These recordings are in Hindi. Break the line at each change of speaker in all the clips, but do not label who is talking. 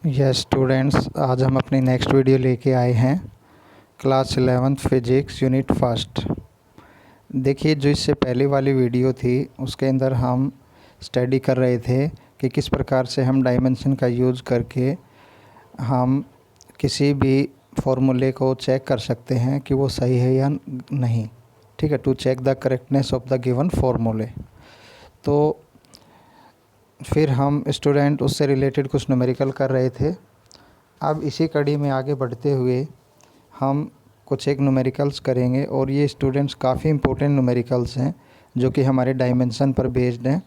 यस स्टूडेंट्स, आज हम अपनी नेक्स्ट वीडियो लेके आए हैं class 11th physics unit first. देखिए, जो इससे पहले वाली वीडियो थी उसके अंदर हम स्टडी कर रहे थे कि किस प्रकार से हम डायमेंशन का यूज़ करके हम किसी भी फॉर्मूले को चेक कर सकते हैं कि वो सही है या नहीं। ठीक है, to check the correctness of the given formulae. तो फिर हम स्टूडेंट उससे रिलेटेड कुछ न्यूमेरिकल कर रहे थे। अब इसी कड़ी में आगे बढ़ते हुए हम कुछ एक न्यूमेरिकल्स करेंगे और ये स्टूडेंट्स काफ़ी इम्पोर्टेंट न्यूमेरिकल्स हैं जो कि हमारे डायमेंशन पर बेस्ड हैं।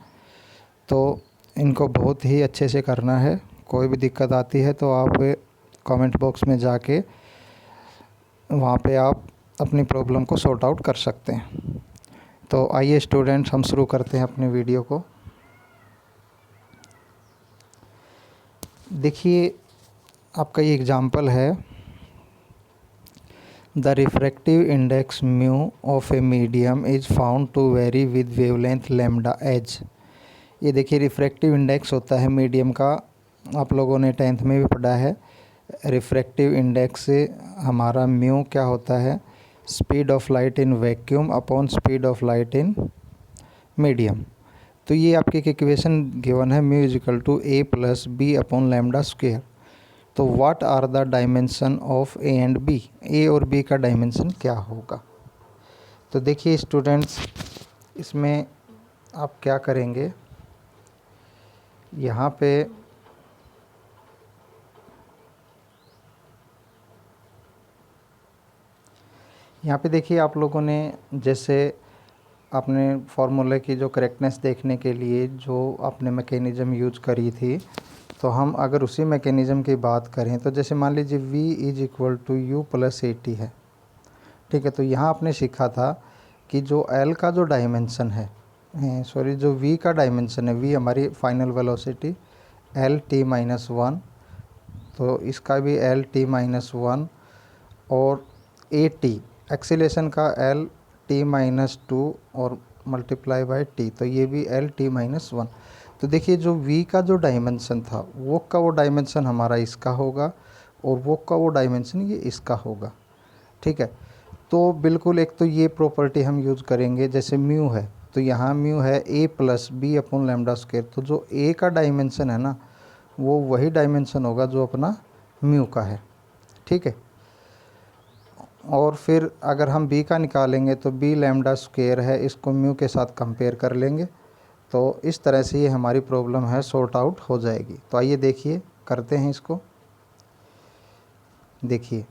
तो इनको बहुत ही अच्छे से करना है। कोई भी दिक्कत आती है तो आप कमेंट बॉक्स में जाके वहाँ पे आप अपनी प्रॉब्लम को सॉर्ट आउट कर सकते हैं। तो आइए स्टूडेंट्स, हम शुरू करते हैं अपनी वीडियो को। देखिए, आपका ये एग्ज़ाम्पल है, the refractive index mu of a medium is found to vary with wavelength lambda as. ये देखिए, रिफ्रैक्टिव इंडेक्स होता है मीडियम का, आप लोगों ने 10th में भी पढ़ा है। रिफ्रैक्टिव इंडेक्स से हमारा म्यू क्या होता है, speed of light in vacuum upon speed of light in medium. तो ये आपकी एक इक्वेशन गिवन है, mu is equal to A plus B upon lambda square. तो what are the dimension of A and B, A और बी का डायमेंशन क्या होगा। तो देखिए स्टूडेंट्स, इसमें आप क्या करेंगे, यहाँ पे देखिए, आप लोगों ने जैसे अपने फार्मूले की जो करेक्टनेस देखने के लिए जो आपने मैकेनिज़्म यूज करी थी, तो हम अगर उसी मैकेनिज़्म की बात करें तो जैसे मान लीजिए v is equal to u plus a t है। ठीक है, तो यहाँ आपने सीखा था कि जो l का जो डायमेंशन है, जो v का डायमेंशन है, v हमारी final velocity L T minus one, तो इसका भी एल टी माइनस वन, और ए टी एक्सीलेशन का एल टी माइनस टू और मल्टीप्लाई बाय टी, तो ये भी एल टी माइनस वन। तो देखिए, जो v का जो डायमेंशन था वो डायमेंशन हमारा इसका होगा और वो का वो डायमेंशन ये इसका होगा। ठीक है, तो बिल्कुल एक तो ये प्रॉपर्टी हम यूज़ करेंगे। जैसे म्यू है तो यहाँ म्यू है a plus B upon lambda square, तो जो a का डायमेंशन है ना, वो वही डायमेंशन होगा जो अपना म्यू का है। ठीक है, और फिर अगर हम b का निकालेंगे तो b लैम्डा स्क्वायर है, इसको म्यू के साथ कंपेयर कर लेंगे। तो इस तरह से ये हमारी प्रॉब्लम है सॉर्ट आउट हो जाएगी। तो आइए देखिए, करते हैं इसको। देखिए,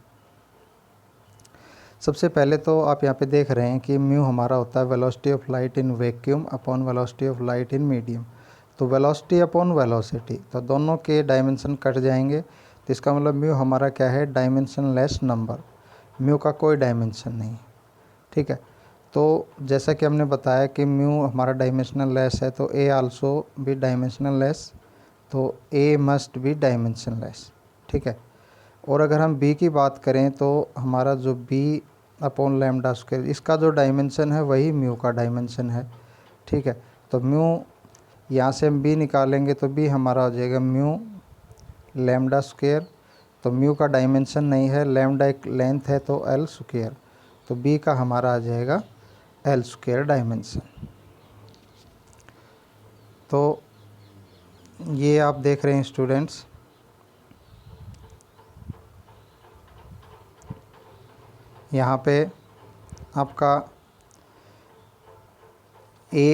सबसे पहले तो आप यहाँ पे देख रहे हैं कि म्यू हमारा होता है velocity of light in vacuum upon velocity of light in medium. तो वेलोसिटी अपॉन वेलोसिटी, तो दोनों के डायमेंशन कट जाएंगे, तो इसका मतलब म्यू हमारा क्या है, डायमेंशन लेस नंबर। म्यू का कोई डायमेंशन नहीं। ठीक है, तो जैसा कि हमने बताया कि म्यू हमारा डायमेंशनल लेस है, तो ए आल्सो भी डायमेंशनल लेस, तो ए मस्ट बी डायमेंशन लेस। ठीक है, और अगर हम बी की बात करें तो हमारा जो बी अपॉन लैम्डा स्क्वायर, इसका जो डायमेंशन है वही म्यू का डायमेंशन है। ठीक है, तो म्यू यहाँ से हम बी निकालेंगे तो बी हमारा हो जाएगा म्यू लैम्डा स्क्वायर। तो म्यू का डायमेंशन नहीं है, लैम्डा एक लेंथ है तो एल स्क्वायर, तो बी का हमारा आ जाएगा एल स्क्वायर डायमेंशन। तो ये आप देख रहे हैं स्टूडेंट्स, यहाँ पे आपका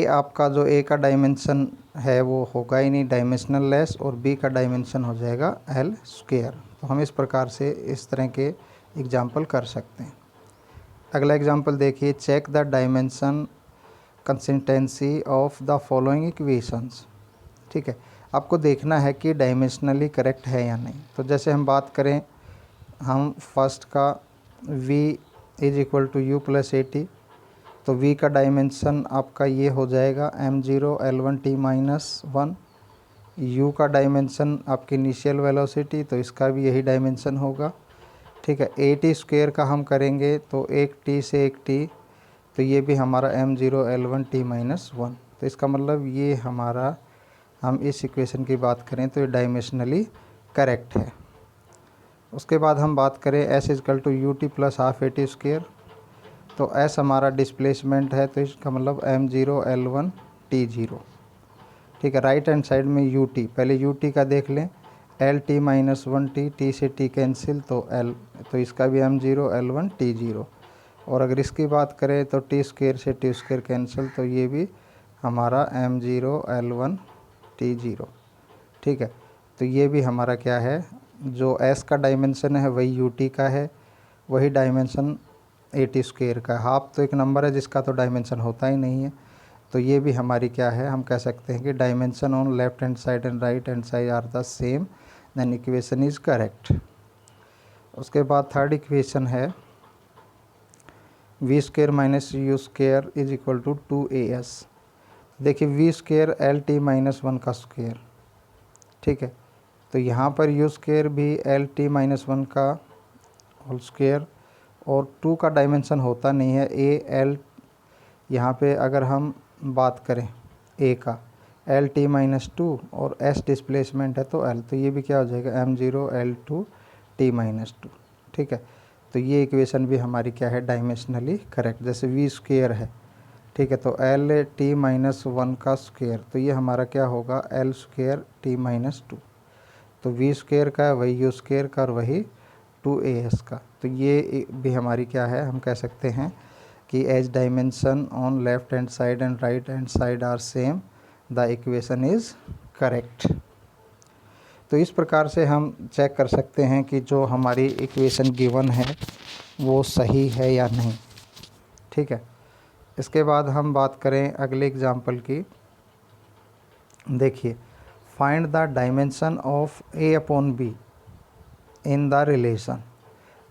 आपका जो ए का डायमेंशन है वो होगा ही नहीं, डायमेंशनल लेस, और बी का डायमेंशन हो जाएगा एल स्क्वायर। तो हम इस प्रकार से इस तरह के एग्जाम्पल कर सकते हैं। अगला एग्जाम्पल देखिए, check the dimension consistency of the following equations. ठीक है, आपको देखना है कि डायमेंशनली करेक्ट है या नहीं। तो जैसे हम बात करें, हम फर्स्ट का v is equal to u plus a t, तो v का डायमेंशन आपका ये हो जाएगा m0 l1 t minus one. u का डायमेंशन आपकी इनिशियल वेलोसिटी, तो इसका भी यही डायमेंशन होगा। ठीक है, ए टी स्क्वेयर का हम करेंगे तो एक t से एक t, तो ये भी हमारा m0 l1 t minus one. तो इसका मतलब ये हमारा, हम इस इक्वेशन की बात करें तो ये डायमेंशनली करेक्ट है। उसके बाद हम बात करें s is equal to u t plus half a t square, तो s हमारा डिस्प्लेसमेंट है, तो इसका मतलब m0 L1 T0। ठीक है, राइट हैंड साइड में यू टी, पहले यू टी का देख लें, L T minus 1t, T से t कैंसिल तो l, तो इसका भी m0 L1 T0। और अगर इसकी बात करें तो टी स्क्वेयर से टी स्क्वेयर कैंसिल, तो ये भी हमारा m0 L1 T0। ठीक है, तो ये भी हमारा क्या है, जो s का डायमेंशन है वही यू टी का है, वही डायमेंशन ए टी स्क्वेयर का है। हाफ तो एक नंबर है जिसका तो डायमेंशन होता ही नहीं है, तो ये भी हमारी क्या है, हम कह सकते हैं कि dimension on left hand side and right hand side are the same, then equation is correct. उसके बाद थर्ड इक्वेशन है v square minus u square is equal to 2as। देखिए v square L T minus 1 का स्क्वेयर, ठीक है, तो यहाँ पर यू स्क्वेयर भी एल टी माइनस 1 का होल स्क्वेयर, और 2 का डायमेंशन होता नहीं है, ए एल, यहाँ पे अगर हम बात करें ए का एल टी माइनस 2 और एस डिस्प्लेसमेंट है तो एल, तो ये भी क्या हो जाएगा m0 L2 T माइनस 2। ठीक है, तो ये इक्वेशन भी हमारी क्या है, डायमेंशनली करेक्ट। जैसे वी स्क्वेयर है, ठीक है, तो एल टी माइनस 1 का स्क्वेयर, तो ये हमारा क्या होगा, एल स्क्वेयर टी माइनस 2। तो वी स्क्वेयर का वही यू स्क्वेयर का और वही 2as का, तो ये भी हमारी क्या है, हम कह सकते हैं कि as dimension on left hand side and right hand side are same, the equation is correct. तो इस प्रकार से हम चेक कर सकते हैं कि जो हमारी इक्वेशन गिवन है वो सही है या नहीं। ठीक है, इसके बाद हम बात करें अगले एग्जाम्पल की। देखिए, find the dimension of a upon b in the relation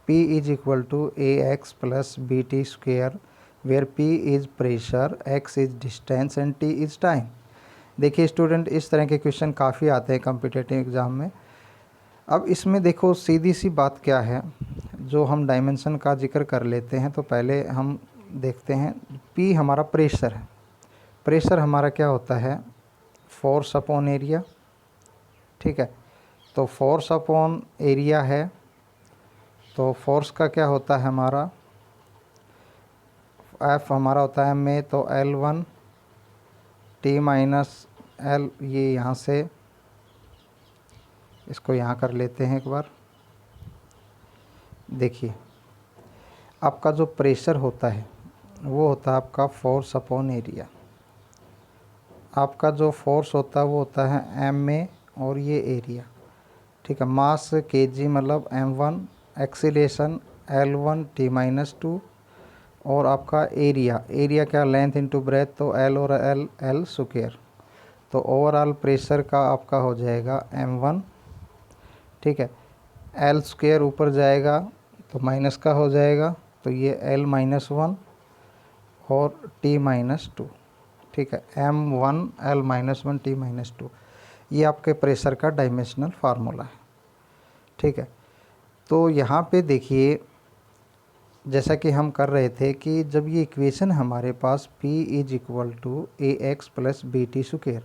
P is equal to ax plus b t square, where P is pressure, x is distance and T is time. देखिए स्टूडेंट, इस तरह के क्वेश्चन काफ़ी आते हैं कॉम्पिटिटिव एग्ज़ाम में। अब इसमें देखो सीधी सी बात क्या है, जो हम डायमेंशन का जिक्र कर लेते हैं तो पहले हम देखते हैं P हमारा प्रेशर है। प्रेशर हमारा क्या होता है, फोर्स अपॉन एरिया। ठीक है, तो फोर्स अपॉन एरिया है, तो फोर्स का क्या होता है हमारा, F हमारा होता है में, तो L1 T माइनस L, ये यहाँ से इसको यहाँ कर लेते हैं एक बार। देखिए आपका जो प्रेशर होता है वो होता है आपका फोर्स अपॉन एरिया। आपका जो फोर्स होता है वो होता है m में, और ये एरिया। ठीक है, मास kg मतलब m1, acceleration L1 T minus 2, और आपका एरिया क्या, लेंथ इंटू ब्रेथ, तो L और L स्क्वायर, तो ओवरऑल प्रेशर का आपका हो जाएगा m1। ठीक है, L स्क्वायर ऊपर जाएगा तो माइनस का हो जाएगा, तो ये L माइनस 1 और T माइनस 2। ठीक है, m1 L minus 1 T minus 2, ये आपके प्रेशर का डायमेंशनल फार्मूला है। ठीक है, तो यहाँ पे देखिए जैसा कि हम कर रहे थे कि जब ये इक्वेशन हमारे पास P is equal to a x plus b t square,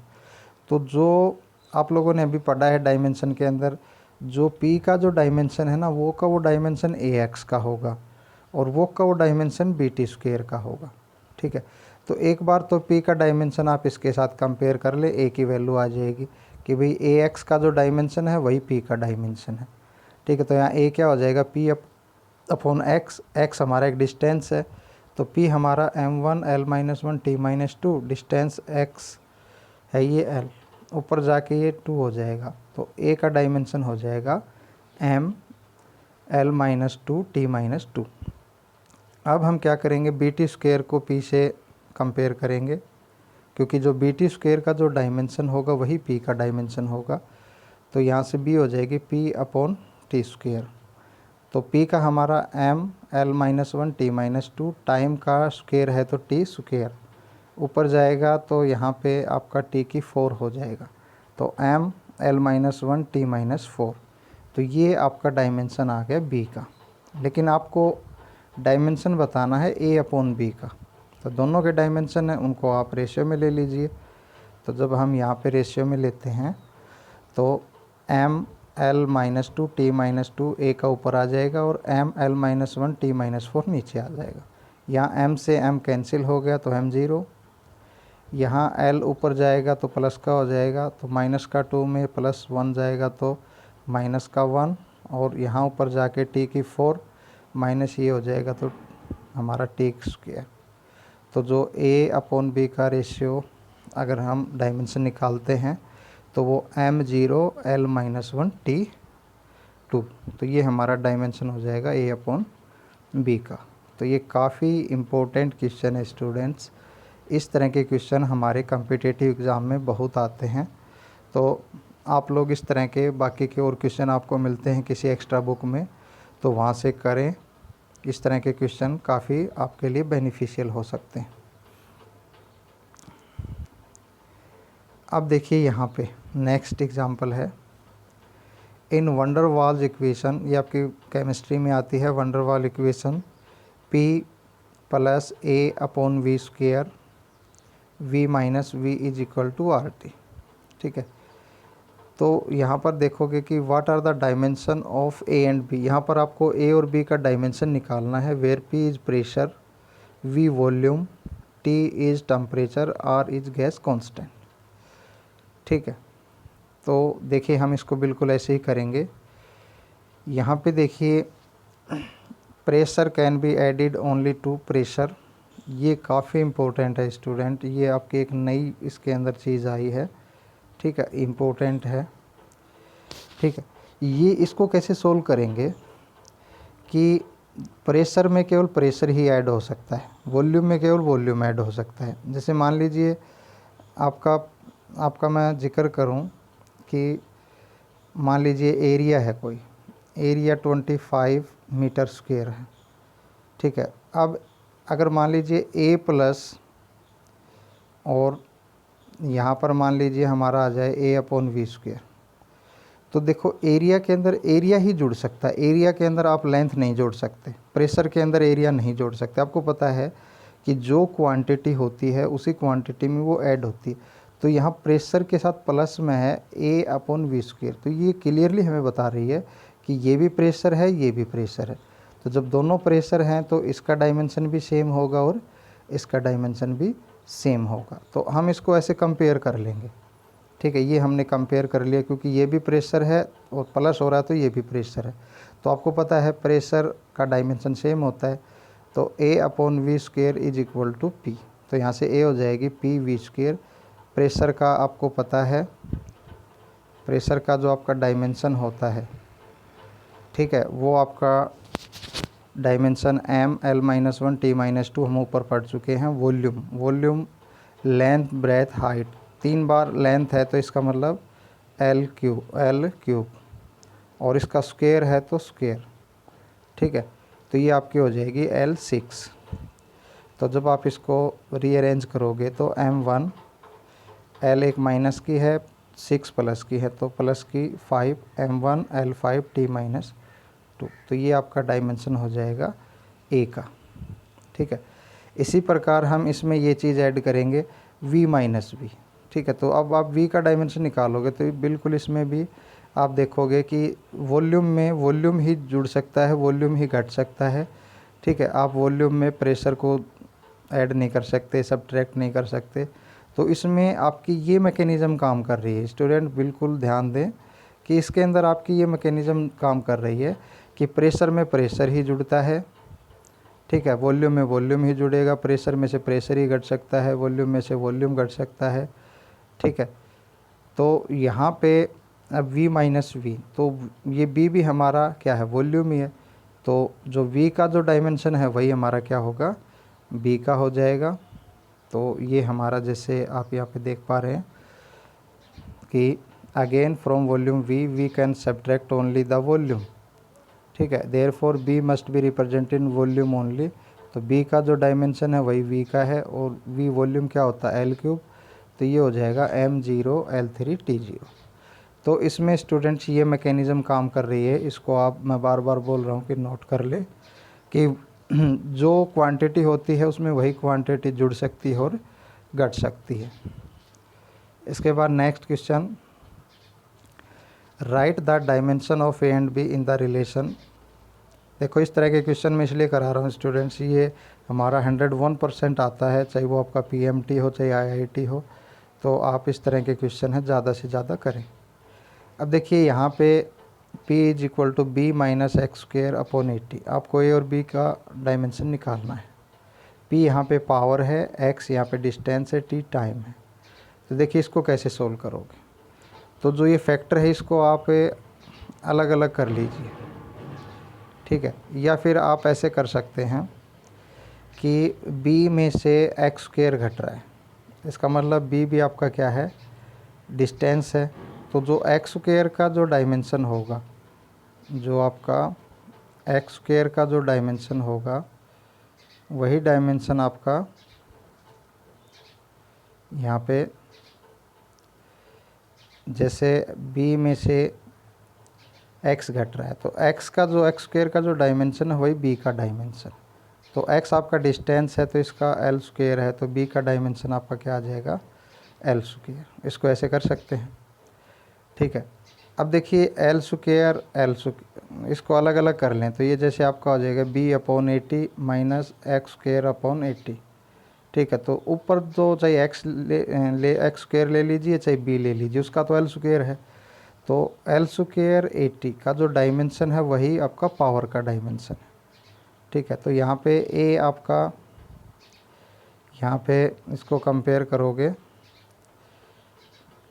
तो जो आप लोगों ने अभी पढ़ा है डायमेंशन के अंदर, जो P का जो डायमेंशन है ना, वो का वो डायमेंशन ए एक्स का होगा और वो का वो डायमेंशन बी टी स्क्वायर का होगा। ठीक है, तो एक बार तो P का डायमेंशन आप इसके साथ कंपेयर कर ले, A की वैल्यू आ जाएगी कि भाई ए एक्स का जो डायमेंशन है वही P का डायमेंशन है। ठीक है, तो यहाँ A क्या हो जाएगा, P अपॉन एक्स, एक्स हमारा एक डिस्टेंस है, तो P हमारा m1 L minus 1 T minus 2, distance x है ये L, ऊपर जाके ये 2 हो जाएगा, तो A का डायमेंशन हो जाएगा m L minus 2 T minus 2। अब हम क्या करेंगे, बी टी स्क्वेयर को P से कंपेयर करेंगे, क्योंकि जो बी टी स्क्वेयर का जो डायमेंशन होगा वही P का डायमेंशन होगा, तो यहाँ से B हो जाएगी P अपॉन टी स्क्वेयर। तो P का हमारा m L minus 1 T minus 2, time का स्क्वेयर है तो T स्क्वेयर, ऊपर जाएगा तो यहाँ पे आपका T की 4 हो जाएगा, तो m L minus 1 T minus 4। तो ये आपका डायमेंशन आ गया B का, लेकिन आपको डायमेंशन बताना है A अपॉन B का, तो दोनों के डायमेंशन है उनको आप रेशियो में ले लीजिए। तो जब हम यहाँ पे रेशियो में लेते हैं तो m L-2 T-2 A का ऊपर आ जाएगा और M L-1 T-4 नीचे आ जाएगा। यहाँ M से M कैंसिल हो गया तो M 0, यहाँ L ऊपर जाएगा तो प्लस का हो जाएगा, तो माइनस का 2 में प्लस 1 जाएगा तो माइनस का 1, और यहाँ ऊपर जाके T की 4 माइनस ये हो जाएगा तो हमारा T²। तो जो A/B का रेशियो अगर हम डायमेंशन निकालते हैं तो वो M0 L-1 T2, तो ये हमारा डायमेंशन हो जाएगा A/B का। तो ये काफ़ी इम्पोर्टेंट क्वेश्चन है स्टूडेंट्स। इस तरह के क्वेश्चन हमारे कॉम्पिटिटिव एग्ज़ाम में बहुत आते हैं। तो आप लोग इस तरह के बाकी के और क्वेश्चन आपको मिलते हैं किसी एक्स्ट्रा बुक में, तो वहाँ से करें। इस तरह के क्वेश्चन काफ़ी आपके लिए बेनिफिशियल हो सकते हैं। अब देखिए यहाँ पे नेक्स्ट एग्जांपल है, इन वंडर वाल्स इक्वेशन, ये आपकी केमिस्ट्री में आती है वंडर वाल equation, P + A/V² V - V = RT। ठीक है, तो यहाँ पर देखोगे कि what are the dimension of A and B। यहाँ पर आपको A और B का डायमेंशन निकालना है, where P is pressure, V volume, T is temperature, R is gas constant. ठीक है, तो देखिए हम इसको बिल्कुल ऐसे ही करेंगे। यहाँ पे देखिए pressure can be added only to pressure, ये काफ़ी इम्पोर्टेंट है स्टूडेंट, ये आपकी एक नई इसके अंदर चीज़ आई है। ठीक है, इम्पोर्टेंट है। ठीक है, ये इसको कैसे सोल्व करेंगे कि प्रेशर में केवल प्रेशर ही ऐड हो सकता है, वॉल्यूम में केवल वॉल्यूम ऐड हो सकता है। जैसे मान लीजिए आपका मैं जिक्र करूं कि मान लीजिए एरिया है, कोई एरिया 25 मीटर स्क्वायर है। ठीक है, अब अगर मान लीजिए A+ और यहाँ पर मान लीजिए हमारा आ जाए A/V², तो देखो एरिया के अंदर एरिया ही जुड़ सकता है, एरिया के अंदर आप लेंथ नहीं जोड़ सकते, प्रेशर के अंदर एरिया नहीं जोड़ सकते। आपको पता है कि जो क्वांटिटी होती है उसी क्वांटिटी में वो ऐड होती है। तो यहाँ प्रेशर के साथ प्लस में है A/V², तो ये क्लियरली हमें बता रही है कि ये भी प्रेशर है, ये भी प्रेशर है। तो जब दोनों प्रेशर हैं तो इसका डायमेंशन भी सेम होगा और इसका डायमेंशन भी सेम होगा। तो हम इसको ऐसे कंपेयर कर लेंगे। ठीक है, ये हमने कंपेयर कर लिया क्योंकि ये भी प्रेशर है और प्लस हो रहा है तो ये भी प्रेशर है। तो आपको पता है प्रेशर का डायमेंशन सेम होता है, तो A/V² = P। तो यहाँ से A हो जाएगी PV²। प्रेशर का आपको पता है, प्रेशर का जो आपका डायमेंशन होता है, ठीक है, वो आपका डायमेंशन M L-1 T-2 हम ऊपर पढ़ चुके हैं। वॉल्यूम लेंथ ब्रेथ हाइट, 3 बार लेंथ है तो इसका मतलब L³ और इसका स्क्वायर है तो स्क्वायर। ठीक है, तो ये आपकी हो जाएगी L6। तो जब आप इसको रीअरेंज करोगे तो M1 L एक माइनस की है, 6 प्लस की है, तो प्लस की 5 M1 L5 T-2। तो ये आपका डायमेंशन हो जाएगा A का। ठीक है, इसी प्रकार हम इसमें ये चीज़ ऐड करेंगे V - V। ठीक है, तो अब आप V का डायमेंशन निकालोगे तो बिल्कुल इसमें भी आप देखोगे कि वॉल्यूम में वॉल्यूम ही जुड़ सकता है, वॉल्यूम ही घट सकता है। ठीक है, आप वॉल्यूम में प्रेशर को ऐड नहीं कर सकते, सब्ट्रैक्ट नहीं कर सकते। तो इसमें आपकी ये मैकेनिज़्म काम कर रही है। स्टूडेंट बिल्कुल ध्यान दें कि इसके अंदर आपकी ये मैकेनिज़्म काम कर रही है कि प्रेशर में प्रेशर ही जुड़ता है। ठीक है, वॉल्यूम में वॉल्यूम ही जुड़ेगा, प्रेशर में से प्रेशर ही घट सकता है, वॉल्यूम में से वॉल्यूम घट सकता है। ठीक है, तो यहाँ पे अब V - V, तो ये B भी हमारा क्या है, वॉल्यूम ही है। तो जो V का जो डायमेंशन है वही हमारा क्या होगा, B का हो जाएगा। तो ये हमारा जैसे आप यहाँ पे देख पा रहे हैं कि again from volume we can subtract only the volume. ठीक है, therefore B must be represented in volume only. तो B का जो डायमेंशन है वही V का है और V वॉल्यूम क्या होता है, L³। तो ये हो जाएगा M0 L3 T0। तो इसमें स्टूडेंट्स ये मैकेनिज़्म काम कर रही है। इसको आप, मैं बार बार बोल रहा हूँ कि नोट कर ले कि जो क्वांटिटी होती है उसमें वही क्वांटिटी जुड़ सकती है और घट सकती है। इसके बाद next question, right the dimension of A and be in the relation. देखो इस तरह के क्वेश्चन मैं इसलिए करा रहा हूँ स्टूडेंट्स, ये हमारा 101% आता है, चाहे वो आपका PMT हो चाहे IIT हो, तो आप इस तरह के क्वेश्चन है ज़्यादा से ज़्यादा करें। अब देखिए यहाँ पे P = B - x² अपॉन 80, आपको A और B का डायमेंशन निकालना है। P यहाँ पे पावर है, x यहाँ पे डिस्टेंस है, T टाइम है। तो देखिए इसको कैसे सोल्व करोगे, तो जो ये फैक्टर है इसको आप अलग अलग कर लीजिए, ठीक है। या फिर आप ऐसे कर सकते हैं कि B में से x² घट रहा है, इसका मतलब B भी आपका क्या है, डिस्टेंस है। तो जो x² का जो डायमेंशन होगा, जो आपका x² का जो डायमेंशन होगा, वही डायमेंशन आपका यहाँ पे, जैसे B में से x घट रहा है तो x का जो x² का जो डायमेंशन है वही B का डायमेंशन। तो x आपका डिस्टेंस है तो इसका L² है, तो B का डायमेंशन आपका क्या आ जाएगा, L²। इसको ऐसे कर सकते हैं, ठीक है। अब देखिए L², इसको अलग अलग कर लें तो ये जैसे आपका हो जाएगा B/80 - x²/80, ठीक है। तो ऊपर तो चाहे x² ले लीजिए चाहे B ले लीजिए, उसका तो L² है। तो L² 80 का जो डायमेंशन है वही आपका पावर का डायमेंशन है, ठीक है। तो यहाँ पे A आपका, यहाँ पे इसको कंपेयर करोगे,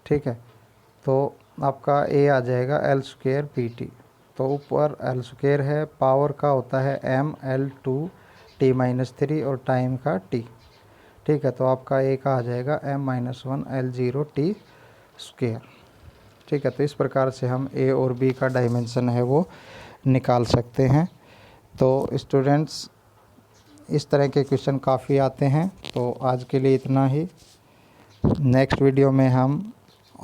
ठीक है, तो आपका A आ जाएगा L² PT। तो ऊपर L² है, पावर का होता है mL2T-3 और टाइम का T, ठीक है। तो आपका A का आ जाएगा m-1L0T², ठीक है। तो इस प्रकार से हम A और B का डायमेंशन है वो निकाल सकते हैं। तो स्टूडेंट्स इस तरह के क्वेश्चन काफ़ी आते हैं। तो आज के लिए इतना ही, नेक्स्ट वीडियो में हम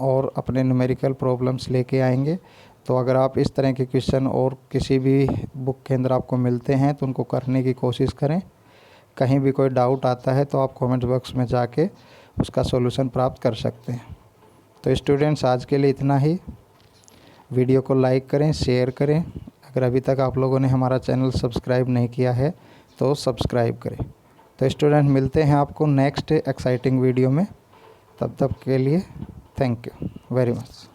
और अपने न्यूमेरिकल प्रॉब्लम्स लेके आएंगे। तो अगर आप इस तरह के क्वेश्चन और किसी भी बुक के अंदर आपको मिलते हैं तो उनको करने की कोशिश करें। कहीं भी कोई डाउट आता है तो आप कमेंट बॉक्स में जाके उसका सॉल्यूशन प्राप्त कर सकते हैं। तो स्टूडेंट्स आज के लिए इतना ही। वीडियो को लाइक करें, शेयर करें। अगर अभी तक आप लोगों ने हमारा चैनल सब्सक्राइब नहीं किया है तो सब्सक्राइब करें। तो स्टूडेंट मिलते हैं आपको नेक्स्ट एक्साइटिंग वीडियो में, तब तक के लिए थैंक यू वेरी मच।